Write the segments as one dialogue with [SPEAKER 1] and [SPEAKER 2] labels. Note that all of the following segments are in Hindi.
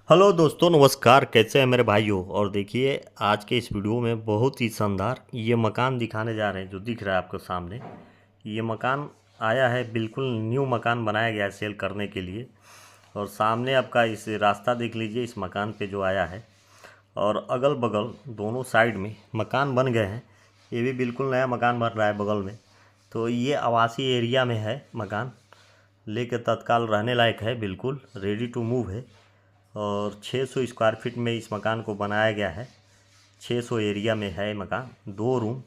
[SPEAKER 1] हेलो दोस्तों, नमस्कार। कैसे हैं मेरे भाइयों। और देखिए, आज के इस वीडियो में बहुत ही शानदार ये मकान दिखाने जा रहे हैं। जो दिख रहा है आपको सामने, ये मकान आया है, बिल्कुल न्यू मकान बनाया गया है सेल करने के लिए। और सामने आपका इस रास्ता देख लीजिए, इस मकान पे जो आया है। और अगल बगल दोनों साइड में मकान बन गए हैं। ये भी बिल्कुल नया मकान बन रहा है बगल में। तो ये आवासीय एरिया में है मकान, लेके तत्काल रहने लायक है, बिल्कुल रेडी टू मूव है। और 600 स्क्वायर फीट में इस मकान को बनाया गया है। 600 एरिया में है मकान। 2 रूम,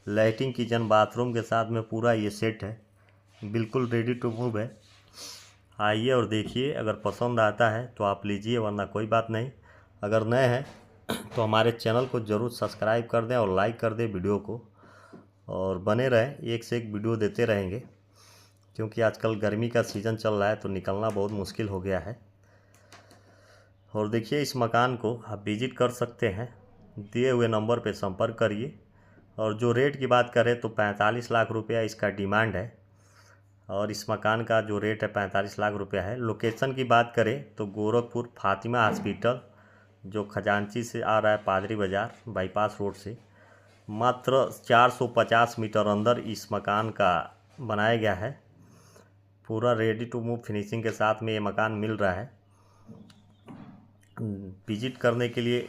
[SPEAKER 1] लैट्रिन किचन बाथरूम के साथ में पूरा ये सेट है, बिल्कुल रेडी टू मूव है। आइए और देखिए, अगर पसंद आता है तो आप लीजिए, वरना कोई बात नहीं। अगर नए हैं तो हमारे चैनल को ज़रूर सब्सक्राइब कर दें और लाइक कर दें वीडियो को। और बने रहें, एक से एक वीडियो देते रहेंगे, क्योंकि आजकल गर्मी का सीज़न चल रहा है तो निकलना बहुत मुश्किल हो गया है। और देखिए, इस मकान को आप विजिट कर सकते हैं। दिए हुए नंबर पे संपर्क करिए। और जो रेट की बात करें तो 45 लाख रुपया इसका डिमांड है। और इस मकान का जो रेट है 45 लाख रुपया है। लोकेशन की बात करें तो गोरखपुर फातिमा हॉस्पिटल, जो खजांची से आ रहा है पादरी बाज़ार बाईपास रोड से, मात्र 450 मीटर अंदर इस मकान का बनाया गया है। पूरा रेडी टू मूव फिनिशिंग के साथ में ये मकान मिल रहा है। विजिट करने के लिए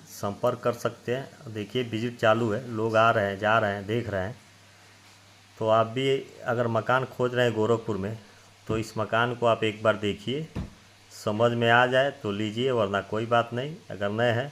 [SPEAKER 1] संपर्क कर सकते हैं। देखिए, विजिट चालू है, लोग आ रहे हैं, जा रहे हैं, देख रहे हैं। तो आप भी अगर मकान खोज रहे हैं गोरखपुर में, तो इस मकान को आप एक बार देखिए, समझ में आ जाए तो लीजिए, वरना कोई बात नहीं। अगर नए हैं